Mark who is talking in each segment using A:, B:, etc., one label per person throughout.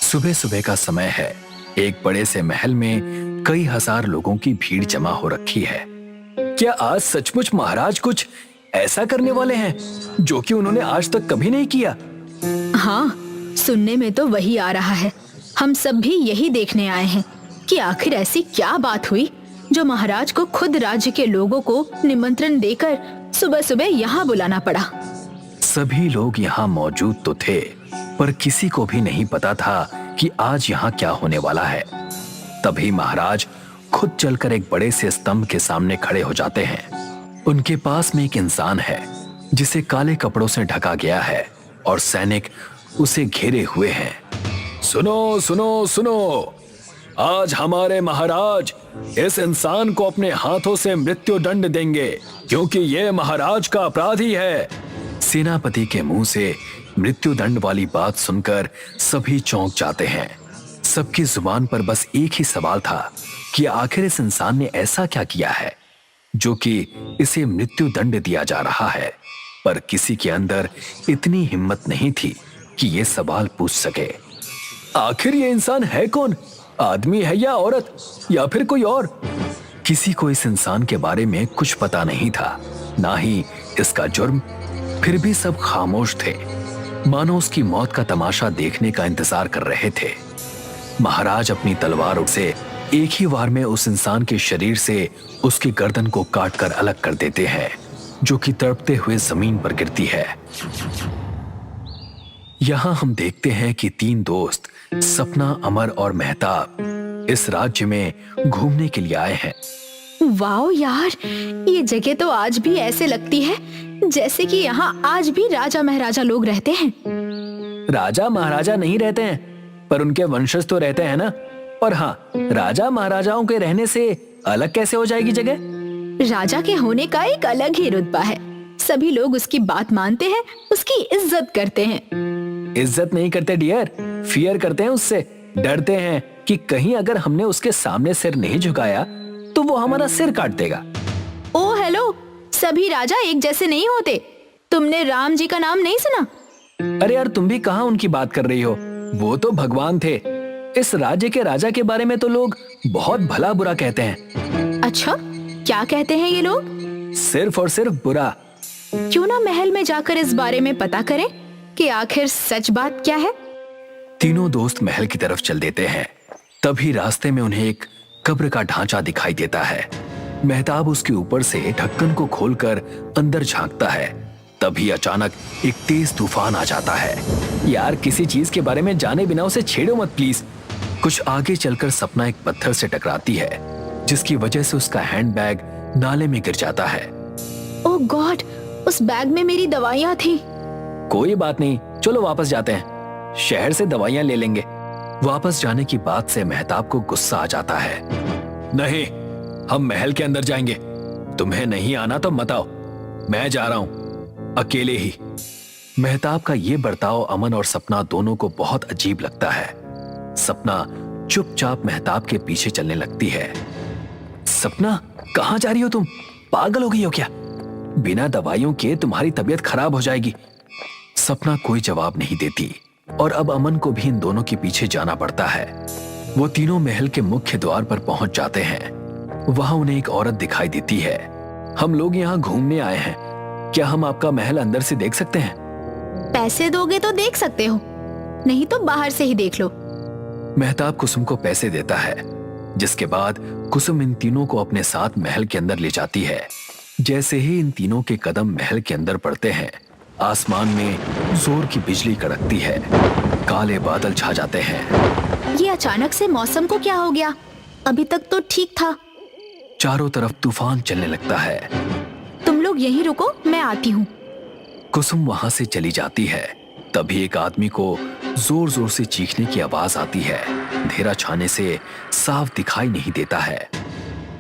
A: सुबह सुबह का समय है। एक बड़े से महल में कई हजार लोगों की भीड़ जमा हो रखी है। क्या आज सचमुच महाराज कुछ ऐसा करने वाले हैं जो कि उन्होंने आज तक कभी नहीं किया?
B: हाँ, सुनने में तो वही आ रहा है। हम सब भी यही देखने आए हैं कि आखिर ऐसी क्या बात हुई जो महाराज को खुद राज्य के लोगों को निमंत्रण देकर सुबह सुबह यहाँ बुलाना पड़ा।
A: सभी लोग यहाँ मौजूद तो थे, पर किसी को भी नहीं पता था कि आज यहाँ क्या होने वाला है। तभी महाराज खुद चलकर एक बड़े से स्तंभ के सामने खड़े हो जाते हैं। उनके पास में एक इंसान है जिसे काले कपड़ों से ढका गया है और सैनिक उसे घेरे हुए हैं। सुनो सुनो सुनो, आज हमारे महाराज इस इंसान को अपने हाथों से मृत्यु दंड देंगे क्योंकि यह महाराज का अपराधी है। सेनापति के मुंह से मृत्यु दंड वाली बात सुनकर सभी चौंक जाते हैं। सबकी जुबान पर बस एक ही सवाल था कि आखिर इस इंसान ने ऐसा क्या किया है जो कि इसे मृत्यु दंड दिया जा रहा है। पर किसी के अंदर इतनी हिम्मत नहीं थी कि यह सवाल पूछ सके। आखिर ये इंसान है कौन? आदमी है या औरत या फिर कोई और? किसी को इस इंसान के बारे में कुछ पता नहीं था, ना ही इसका जुर्म। फिर भी सब खामोश थे, मानो उसकी मौत का तमाशा देखने का इंतजार कर रहे थे। महाराज अपनी तलवार से एक ही वार में उस इंसान के शरीर से उसकी गर्दन को काटकर अलग कर देते हैं, जो कि तड़पते हुए जमीन पर गिरती है। यहां हम देखते हैं कि तीन दोस्त सपना, अमर और मेहताब इस राज्य में घूमने के लिए आए हैं।
B: वाओ यार, ये जगह तो आज भी ऐसे लगती है जैसे कि यहाँ आज भी राजा महाराजा लोग रहते हैं।
A: राजा महाराजा नहीं रहते हैं, पर उनके वंशज तो रहते हैं ना। और हाँ, राजा महाराजाओं के रहने से अलग कैसे हो जाएगी जगह?
B: राजा के होने का एक अलग ही रुतबा है। सभी लोग उसकी बात मानते हैं, उसकी इज्जत करते हैं।
A: इज्जत नहीं करते डियर, फियर करते हैं उससे। डरते हैं कि कहीं अगर हमने उसके सामने सिर नहीं झुकाया तो वो हमारा सिर काट देगा।
B: ओ हेलो, सभी राजा एक जैसे नहीं होते। तुमने राम जी का नाम नहीं सुना?
A: अरे यार, तुम भी कहाँ उनकी बात कर रही हो? वो तो भगवान थे। इस राज्य के राजा के बारे में तो लोग बहुत भला बुरा कहते हैं।
B: अच्छा, क्या कहते हैं ये लोग?
A: सिर्फ और सिर्फ बुरा।
B: क्यों ना महल में जाकर इस बारे में पता करें कि आखिर सच बात क्या है।
A: तीनों दोस्त महल की तरफ चल देते हैं। तभी रास्ते में उन्हें एक कब्र का ढांचा दिखाई देता है। मेहताब उसके ऊपर से ढक्कन को खोलकर अंदर झांकता है। तभी अचानक एक तेज तूफान आ जाता है। यार, किसी चीज के बारे में जाने बिना उसे छेड़ो मत प्लीज। कुछ आगे चलकर सपना एक पत्थर से टकराती है, जिसकी वजह से उसका हैंडबैग नाले में गिर जाता है।
B: ओह गॉड, उस बैग में मेरी दवाइयाँ थी।
A: कोई बात नहीं, चलो वापस जाते हैं। शहर से दवाइयां ले लेंगे। वापस जाने की बात से मेहताब को गुस्सा आ जाता है। नहीं, हम महल के अंदर जाएंगे। तुम्हें नहीं आना तो मत आओ, मैं जा रहा हूं अकेले ही। मेहताब का ये बर्ताव अमन और सपना दोनों को बहुत अजीब लगता है। सपना चुपचाप मेहताब के पीछे चलने लगती है। सपना, कहां जा रही हो तुम? पागल हो गई हो क्या? बिना दवाइयों के तुम्हारी तबीयत खराब हो जाएगी। सपना कोई जवाब नहीं देती और अब अमन को भी इन दोनों के पीछे जाना पड़ता है। वो तीनों महल के मुख्य द्वार पर पहुंच जाते हैं। वहां उन्हें एक औरत दिखाई देती है। हम लोग यहाँ घूमने आए हैं, क्या हम आपका महल अंदर से देख सकते हैं?
B: पैसे दोगे तो देख सकते हो, नहीं तो बाहर से ही देख लो।
A: मेहताब कुसुम को पैसे देता है, जिसके बाद कुसुम इन तीनों को अपने साथ महल के अंदर ले जाती है। जैसे ही इन तीनों के कदम महल के अंदर पड़ते हैं, आसमान में जोर की बिजली कड़कती है। काले बादल छा जाते हैं।
B: ये अचानक से मौसम को क्या हो गया? अभी तक तो ठीक था।
A: चारों तरफ तूफान चलने लगता है।
B: तुम लोग यहीं रुको, मैं आती हूँ।
A: कुसुम वहां से चली जाती है। तभी एक आदमी को जोर जोर से चीखने की आवाज आती है। अंधेरा छाने से साफ दिखाई नहीं देता है।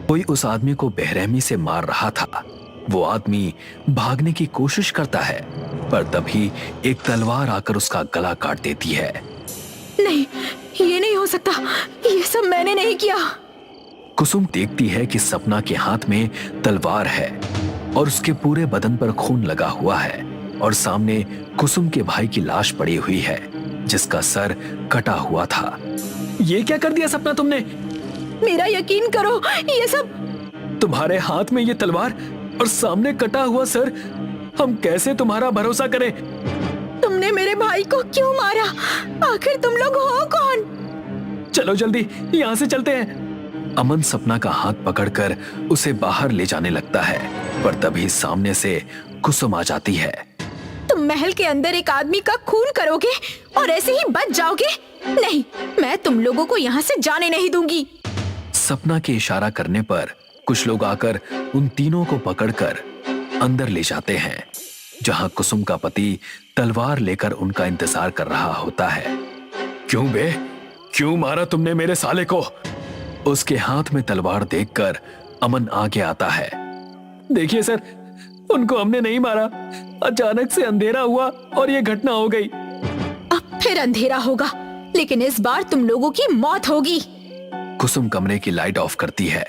A: कोई उस आदमी को बेरहमी से मार रहा था। वो आदमी भागने की कोशिश करता है, पर तभी एक तलवार आकर उसका गला काट देती है।
B: नहीं, ये नहीं हो सकता, ये सब मैंने नहीं किया।
A: कुसुम देखती है कि सपना के हाथ में तलवार है और उसके पूरे बदन पर खून लगा हुआ है और सामने कुसुम के भाई की लाश पड़ी हुई है। जिसका सर कटा हुआ था। ये क्या कर दिया सपना तुमने?
B: मेरा यकीन करो, ये सब
A: तुम्हारे हाथ में ये तलवार और सामने कटा हुआ सर, हम कैसे तुम्हारा भरोसा करें?
B: तुमने मेरे भाई को क्यों मारा? आखिर तुम लोग हो कौन?
A: चलो जल्दी यहाँ से चलते हैं। अमन सपना का हाथ पकड़कर उसे बाहर ले जाने लगता है, पर तभी सामने से कुसुम आ जाती है।
B: तुम महल के अंदर एक आदमी का खून करोगे और ऐसे ही बच जाओगे? नहीं, मैं तुम लोगों को यहाँ से जाने नहीं दूंगी।
A: सपना के इशारा करने पर कुछ लोग आकर उन तीनों को पकड़कर अंदर ले जाते हैं, जहां कुसुम का पति तलवार लेकर उनका इंतजार कर रहा होता है। क्यों बे, क्यों मारा तुमने मेरे साले को? उसके हाथ में तलवार देखकर अमन आगे आता है। देखिए सर, उनको हमने नहीं मारा, अचानक से अंधेरा हुआ और ये घटना हो गई।
B: अब फिर अंधेरा होगा, लेकिन इस बार तुम लोगों की मौत होगी।
A: कुसुम कमरे की लाइट ऑफ करती है।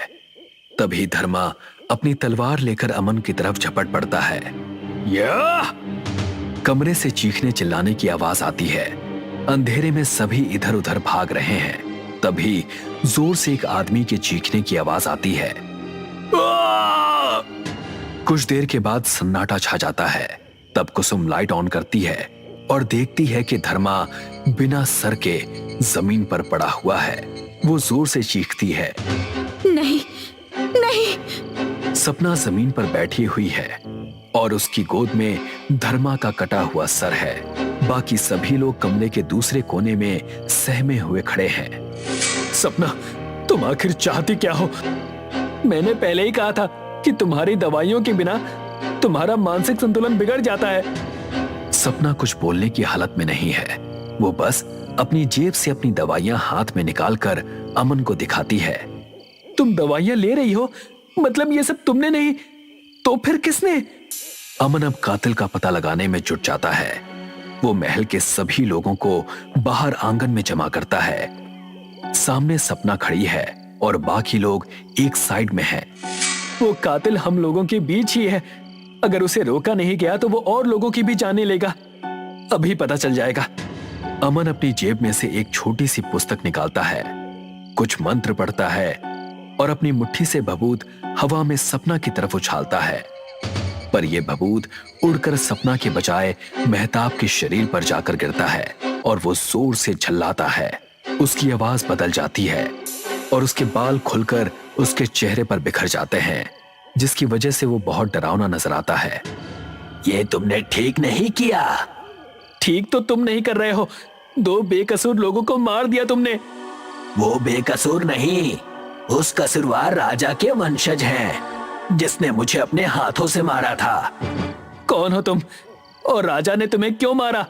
A: तभी धर्मा अपनी तलवार लेकर अमन की तरफ झपट पड़ता है। या! कमरे से चीखने चिल्लाने की आवाज आती है। अंधेरे में सभी इधर उधर भाग रहे हैं। तभी जोर से एक आदमी के चीखने की आवाज आती है। कुछ देर के बाद सन्नाटा छा जाता है। तब कुसुम लाइट ऑन करती है और देखती है कि धर्मा बिना सर के जमीन पर पड़ा हुआ है। वो जोर से चीखती है,
B: नहीं, नहीं।
A: सपना जमीन पर बैठी हुई है और उसकी गोद में धर्मा का कटा हुआ सर है। बाकी सभी लोग कमरे के दूसरे कोने में सहमे हुए खड़े हैं। सपना, तुम आखिर चाहती क्या हो? मैंने पहले ही कहा था कि तुम्हारी दवाइयों के बिना तुम्हारा मानसिक संतुलन बिगड़ जाता है। सपना कुछ बोलने की हालत में नहीं है। वो बस अपनी जेब से अपनी दवाइयां हाथ में निकालकर अमन को दिखाती है। तुम दवाइयां ले रही हो? मतलब ये सब तुमने नहीं तो फिर किसने? अमन अब कातिल का पता लगाने में जुट जाता है। वो महल के सभी लोगों को बाहर आंगन में जमा करता है। सामने सपना खड़ी है और बाकी लोग एक साइड में हैं। वो कातिल हम लोगों के बीच ही है। अगर उसे रोका नहीं गया तो वो और लोगों की भी जाने लेगा। अभी पता चल जाएगा। अमन अपनी जेब में से एक छोटी सी पुस्तक निकालता है, कुछ मंत्र पढ़ता है और अपनी मुट्ठी से भभूत हवा में सपना की तरफ उछालता है। पर यह भभूत उड़कर सपना के बजाय मेहताब के शरीर पर जाकर गिरता है और वो जोर से झल्लाता है। उसकी आवाज बदल जाती है और उसके बाल खुलकर उसके चेहरे पर बिखर जाते हैं, जिसकी वजह से वो बहुत डरावना नजर आता है। ये तुमने ठीक नहीं किया। ठीक तो तुम नहीं कर रहे हो। 2 बेकसूर लोगों को मार दिया तुमने। वो बेकसूर नहीं, उस कसूरवार राजा के वंशज हैं, जिसने मुझे अपने हाथों से मारा था। कौन हो तुम और राजा ने तुम्हें क्यों मारा?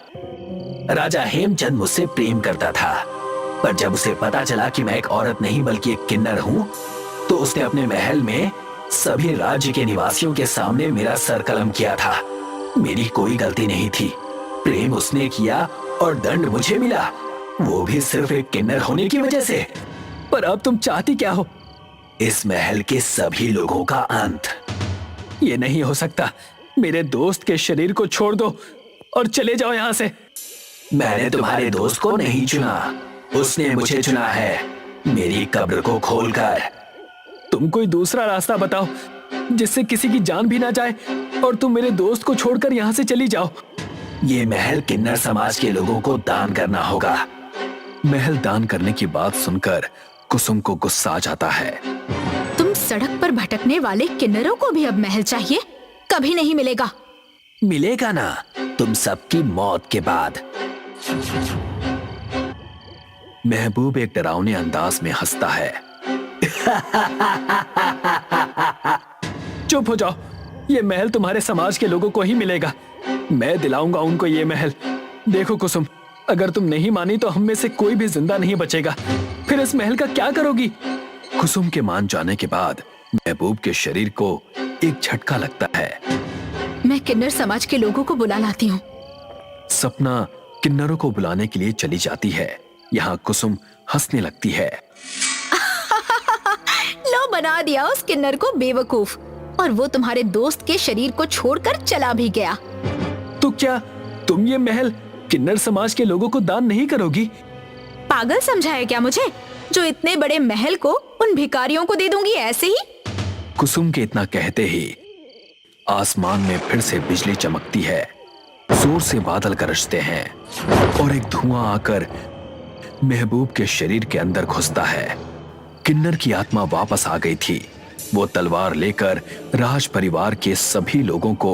A: राजा हेमचंद मुझसे प्रेम करता था, पर जब उसे पता चला कि मैं एक औरत नहीं बल्कि एक किन्नर हूँ, तो उसने अपने महल में सभी राज्य के निवासियों के सामने मेरा सर कलम किया था। मेरी कोई गलती नहीं थी। प्रेम उसने किया और दंड मुझे मिला, वो भी सिर्फ एक किन्नर होने की वजह से। पर अब तुम चाहती क्या हो? इस महल के सभी लोगों का अंत। ये नहीं हो सकता। मेरे दोस्त के शरीर को छोड़ दो और चले जाओ यहाँ से। मैंने तुम्हारे दोस्त को नहीं चुना, उसने मुझे चुना है, मेरी कब्र को खोलकर। तुम कोई दूसरा रास्ता बताओ जिससे किसी की जान भी ना जाए और तुम मेरे दोस्त को छोड़कर यहाँ से चली जाओ। ये महल किन्नर समाज के लोगों को दान करना होगा। महल दान करने की बात सुनकर कुसुम को गुस्सा आ जाता है।
B: तुम सड़क पर भटकने वाले किन्नरों को भी अब महल चाहिए? कभी नहीं मिलेगा।
A: मिलेगा ना, तुम सबकी मौत के बाद। महबूब एक डरावने अंदाज में हंसता है। चुप हो जाओ, ये महल तुम्हारे समाज के लोगों को ही मिलेगा। मैं दिलाऊंगा उनको ये महल। देखो कुसुम, अगर तुम नहीं मानी तो हम में से कोई भी जिंदा नहीं बचेगा। फिर इस महल का क्या करोगी? कुसुम के मान जाने के बाद महबूब के शरीर को एक झटका लगता है।
B: मैं किन्नर समाज के लोगों को बुला लाती हूँ।
A: सपना किन्नरों को बुलाने के लिए चली जाती है। यहाँ कुसुम हंसने लगती है।
B: लो, बना दिया उस किन्नर को बेवकूफ, और वो तुम्हारे दोस्त के शरीर को छोड़कर चला भी गया।
A: तो क्या तुम ये महल किन्नर समाज के लोगों को दान नहीं करोगी?
B: पागल समझा है क्या मुझे, जो इतने बड़े महल को उन भिखारियों को दे दूंगी ऐसे ही?
A: कुसुम के इतना कहते ही आसमान में फिर से बिजली चमकती है, जोर से बादल गरजते हैं और एक धुआं आकर महबूब के शरीर के अंदर घुसता है। किन्नर की आत्मा वापस आ गई थी। वो तलवार लेकर राज परिवार के सभी लोगों को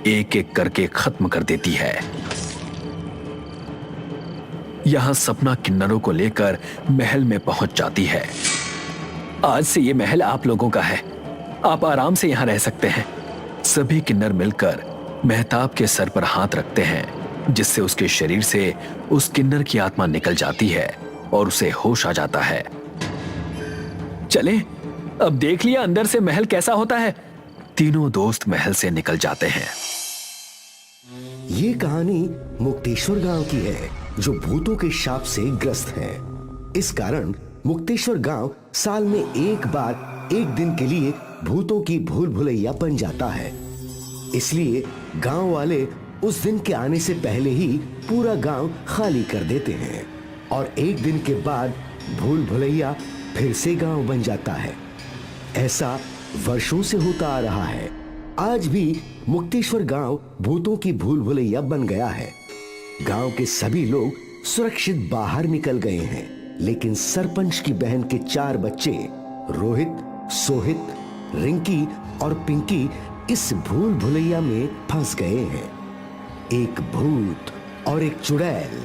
A: एक एक करके खत्म कर देती है। यहां सपना किन्नरों को लेकर महल में पहुंच जाती है। आज से ये महल आप लोगों का है, आप आराम से यहां रह सकते हैं। सभी किन्नर मिलकर मेहताब के सर पर हाथ रखते हैं, जिससे उसके शरीर से उस किन्नर की आत्मा निकल जाती है और उसे होश आ जाता है। चले, अब देख लिया अंदर से महल कैसा होता है। तीनों दोस्त महल से निकल जाते हैं।
C: ये कहानी मुक्तेश्वर गांव की है, जो भूतों के शाप से ग्रस्त है। इस कारण मुक्तेश्वर गांव साल में एक बार एक दिन के लिए भूतों की भूल भुलैया बन जाता है। इसलिए गांव वाले उस दिन के आने से पहले ही पूरा गांव खाली कर देते हैं और एक दिन के बाद भूल भुलैया फिर से गांव बन जाता है। ऐसा वर्षों से होता आ रहा है। आज भी मुक्तेश्वर गांव भूतों की भूल भुलैया बन गया है। गांव के सभी लोग सुरक्षित बाहर निकल गए हैं, लेकिन सरपंच की बहन के 4 बच्चे रोहित, सोहित, रिंकी और पिंकी इस भूल भुलैया में फंस गए हैं। एक भूत और एक चुड़ैल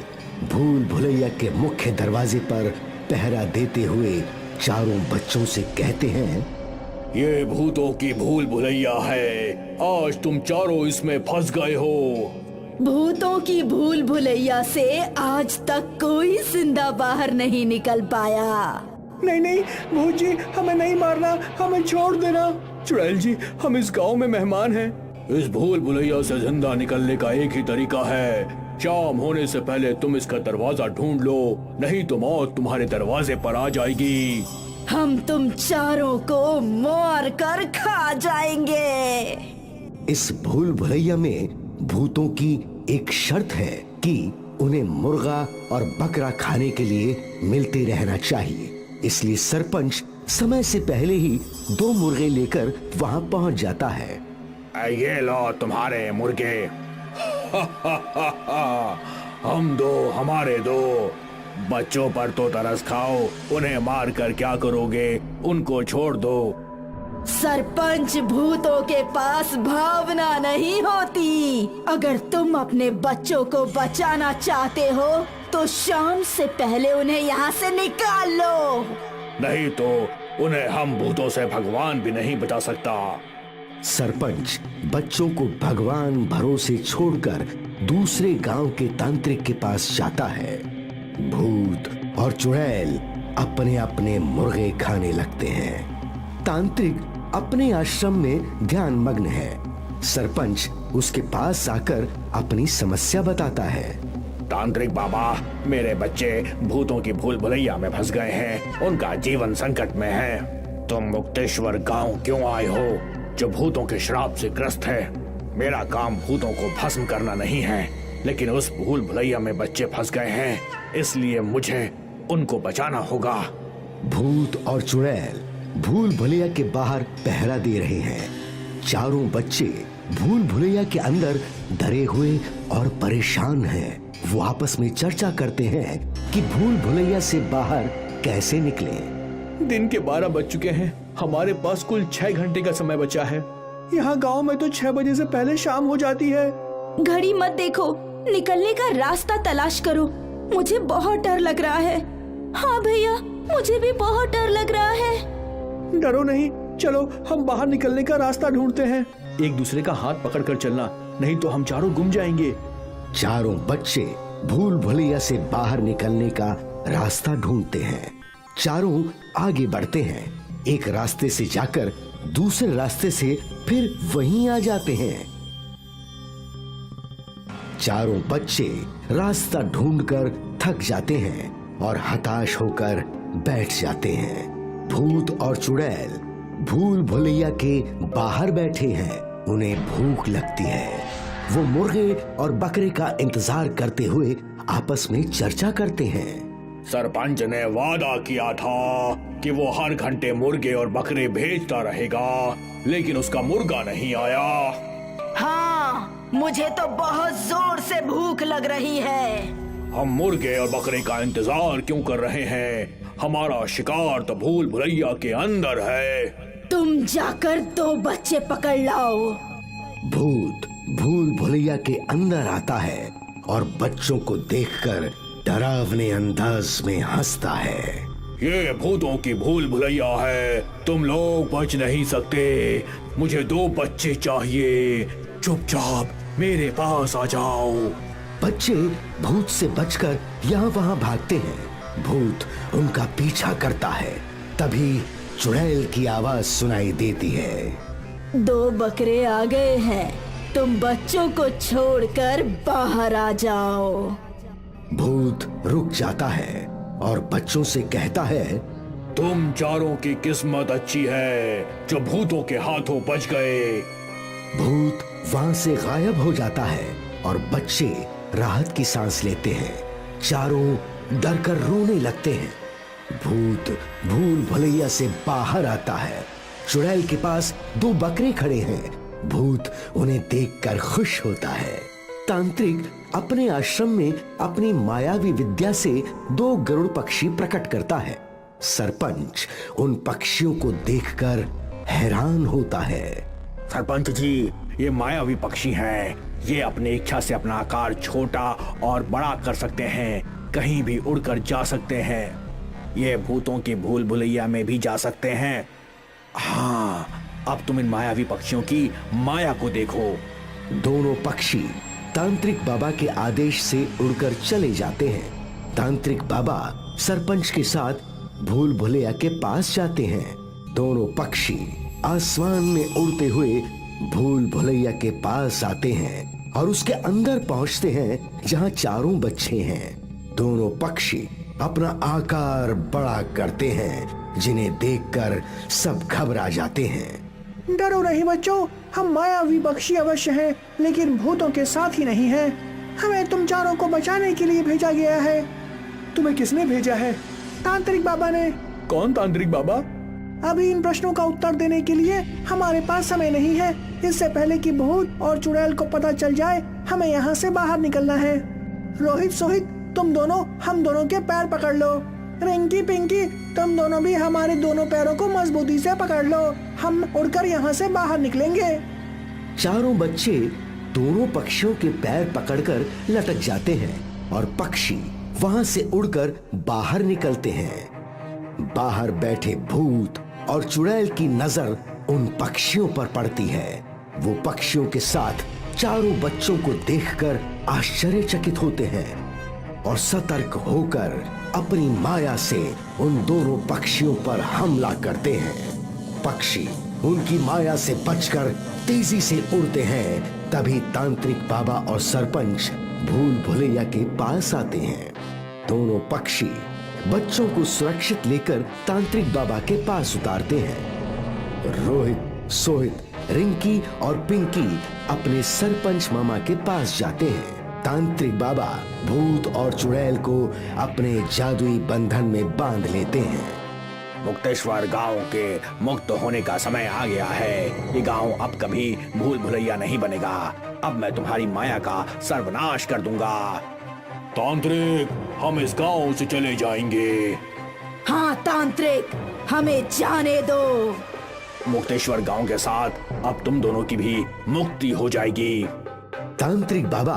C: भूल भुलैया के मुख्य दरवाजे पर पहरा देते हुए चारों बच्चों से कहते हैं,
D: ये भूतों की भूल भुलैया है, आज तुम चारों इसमें फंस गए हो।
E: भूतों की भूल भुलैया से आज तक कोई जिंदा बाहर नहीं निकल पाया।
D: नहीं नहीं भूत जी, हमें नहीं मारना, हमें छोड़ देना। चुड़ैल जी, हम इस गांव में मेहमान हैं। इस भूल भुलैया से जिंदा निकलने का एक ही तरीका है, शाम होने से पहले तुम इसका दरवाजा ढूंढ लो, नहीं तो मौत तुम्हारे दरवाजे पर आ जाएगी।
E: हम तुम चारों को मार कर खा जाएंगे।
C: इस भूल भुलैया में भूतों की एक शर्त है कि उन्हें मुर्गा और बकरा खाने के लिए मिलते रहना चाहिए। इसलिए सरपंच समय से पहले ही 2 मुर्गे लेकर वहां पहुंच जाता है।
D: ये लो तुम्हारे मुर्गे। हम दो, हमारे दो। बच्चों पर तो तरस खाओ, उन्हें मार कर क्या करोगे, उनको छोड़ दो।
E: सरपंच, भूतों के पास भावना नहीं होती। अगर तुम अपने बच्चों को बचाना चाहते हो तो शाम से पहले उन्हें यहाँ से निकाल लो,
D: नहीं तो उन्हें हम भूतों से भगवान भी नहीं बचा सकता।
C: सरपंच बच्चों को भगवान भरोसे छोड़कर दूसरे गांव के तांत्रिक के पास जाता है। भूत और चुड़ैल अपने अपने मुर्गे खाने लगते हैं। तांत्रिक अपने आश्रम में ध्यान मग्न है। सरपंच उसके पास आकर अपनी समस्या बताता है।
D: तांत्रिक बाबा, मेरे बच्चे भूतों की भूल भुलैया में फंस गए हैं, उनका जीवन संकट में है। तुम मुक्तेश्वर गांव क्यों आए हो, जो भूतों के श्राप से ग्रस्त है? मेरा काम भूतों को भस्म करना नहीं है, लेकिन उस भूल भुलैया में बच्चे फंस गए हैं, इसलिए मुझे उनको बचाना होगा।
C: भूत और चुड़ैल भूल भुलैया के बाहर पहरा दे रहे हैं। चारों बच्चे भूल भुलैया के अंदर डरे हुए और परेशान हैं। वो आपस में चर्चा करते हैं कि भूल भुलैया से बाहर कैसे निकलें।
D: दिन के 12 बज चुके हैं, हमारे पास कुल 6 घंटे का समय बचा है। यहाँ गांव में तो 6 बजे से पहले शाम हो जाती है।
E: घड़ी मत देखो, निकलने का रास्ता तलाश करो। मुझे बहुत डर लग रहा है। हाँ भैया, मुझे भी बहुत डर लग रहा है।
D: डरो नहीं, चलो हम बाहर निकलने का रास्ता ढूंढते हैं। एक दूसरे का हाथ पकड़ कर चलना, नहीं तो हम चारों गुम जाएंगे।
C: चारों बच्चे भूल भुलैया से बाहर निकलने का रास्ता ढूंढते हैं। चारों आगे बढ़ते हैं। एक रास्ते से जाकर दूसरे रास्ते से फिर वहीं आ जाते हैं। चारों बच्चे रास्ता ढूंढकर थक जाते हैं और हताश होकर बैठ जाते हैं। भूत और चुड़ैल भूल भुलैया के बाहर बैठे हैं। उन्हें भूख लगती है। वो मुर्गे और बकरे का इंतजार करते हुए आपस में चर्चा करते हैं।
D: सरपंच ने वादा किया था कि वो हर घंटे मुर्गे और बकरे भेजता रहेगा, लेकिन उसका मुर्गा नहीं आया।
E: हाँ, मुझे तो बहुत जोर से भूख लग रही है।
D: हम मुर्गे और बकरे का इंतजार क्यों कर रहे हैं? हमारा शिकार तो भूल भुलैया के अंदर है।
E: तुम जाकर 2 बच्चे पकड़ लाओ।
C: भूत भूल भुलैया के अंदर आता है और बच्चों को देखकर डरावने अंदाज में हंसता है।
D: ये भूतों की भूल भुलैया है, तुम लोग बच नहीं सकते। मुझे 2 बच्चे चाहिए, चुपचाप मेरे पास आ जाओ।
C: बच्चे भूत से बचकर यहाँ वहाँ भागते हैं। भूत उनका पीछा करता है। तभी चुड़ैल की आवाज सुनाई देती है।
E: 2 बकरे आ गए हैं, तुम बच्चों को छोड़कर बाहर आ जाओ।
C: भूत रुक जाता है और बच्चों से कहता है,
D: तुम चारों की किस्मत अच्छी है जो भूतों के हाथों बच गए।
C: भूत वहां से गायब हो जाता है और बच्चे राहत की सांस लेते हैं। चारों डर कर रोने लगते हैं। भूत भूल भुलैया से बाहर आता है। चुड़ैल के पास 2 बकरे खड़े हैं। भूत उन्हें देखकर खुश होता है। तांत्रिक अपने आश्रम में अपनी मायावी विद्या से 2 गरुड़ पक्षी प्रकट करता है। सरपंच उन पक्षियों को देखकर हैरान होता है।
D: सरपंच जी, ये मायावी पक्षी हैं। ये अपनी इच्छा से अपना आकार छोटा और बड़ा कर सकते हैं, कहीं भी उड़कर जा सकते हैं। ये भूतों की भूल भुलैया में भी जा सकते हैं। हाँ, अब तुम इन मायावी पक्षियों की माया को देखो।
C: दोनों पक्षी तांत्रिक बाबा के आदेश से उड़कर चले जाते हैं। तांत्रिक बाबा सरपंच के साथ भूल भुलैया के पास जाते हैं। दोनों पक्षी आसमान में उड़ते हुए भूल भुलैया के पास आते हैं और उसके अंदर पहुंचते हैं जहां चारों बच्चे हैं। दोनों पक्षी अपना आकार बड़ा करते हैं, जिन्हें देखकर सब घबरा जाते हैं।
F: डरो नहीं बच्चों, हम मायावी पक्षी अवश्य हैं, लेकिन भूतों के साथ ही नहीं हैं। हमें तुम चारों को बचाने के लिए भेजा गया है। तुम्हें किसने भेजा है? तांत्रिक बाबा ने।
D: कौन तांत्रिक बाबा?
F: अभी इन प्रश्नों का उत्तर देने के लिए हमारे पास समय नहीं है। इससे पहले कि भूत और चुड़ैल को पता चल जाए, हमें यहाँ से बाहर निकलना है। रोहित सोहित, तुम दोनों हम दोनों के पैर पकड़ लो। रिंकी पिंकी, तुम दोनों भी हमारे दोनों पैरों को मजबूती से पकड़ लो। हम उड़कर यहाँ से बाहर निकलेंगे।
C: चारों बच्चे दोनों पक्षियों के पैर पकड़कर लटक जाते हैं और पक्षी वहां से उड़कर बाहर निकलते हैं। बाहर बैठे भूत और चुड़ैल की नजर उन पक्षियों पर पड़ती है। वो पक्षियों के साथ चारों बच्चों को देखकर आश्चर्यचकित होते हैं और सतर्क होकर अपनी माया से उन दोनों पक्षियों पर हमला करते हैं। पक्षी उनकी माया से बचकर तेजी से उड़ते हैं। तभी तांत्रिक बाबा और सरपंच भूल भुलैया के पास आते हैं। दोनों पक्षी बच्चों को सुरक्षित लेकर तांत्रिक बाबा के पास उतारते हैं। रोहित, सोहित, रिंकी और पिंकी अपने सरपंच मामा के पास जाते हैं। तांत्रिक बाबा भूत और चुड़ैल को अपने जादुई बंधन में बांध लेते हैं।
D: मुक्तेश्वर गांव के मुक्त होने का समय आ गया है। ये गांव अब कभी भूल भुलैया नहीं बनेगा। अब मैं तुम्हारी माया का सर्वनाश कर दूंगा। तांत्रिक, हम इस गांव से चले जाएंगे।
E: हाँ तांत्रिक, हमें जाने दो।
D: मुक्तेश्वर गांव के साथ अब तुम दोनों की भी मुक्ति हो जाएगी।
C: तांत्रिक बाबा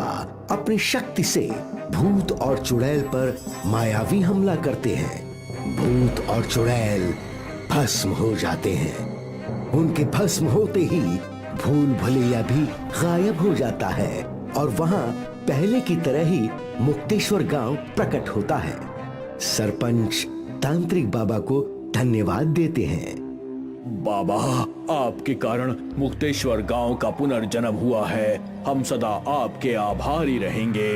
C: अपनी शक्ति से भूत और चुड़ैल पर मायावी हमला करते हैं। भूत और चुड़ैल भस्म हो जाते हैं। उनके भस्म होते ही भूल भुलैया भी गायब हो जाता है और वहां पहले की तरह ही मुक्तेश्वर गांव प्रकट होता है। सरपंच तांत्रिक बाबा को धन्यवाद देते हैं।
D: बाबा, आपके कारण मुक्तेश्वर गांव का पुनर्जन्म हुआ है। हम सदा आपके आभारी रहेंगे।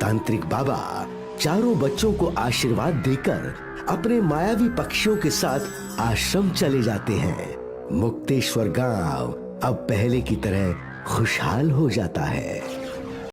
C: तांत्रिक बाबा चारों बच्चों को आशीर्वाद देकर अपने मायावी पक्षियों के साथ आश्रम चले जाते हैं। मुक्तेश्वर गांव अब पहले की तरह खुशहाल हो जाता है।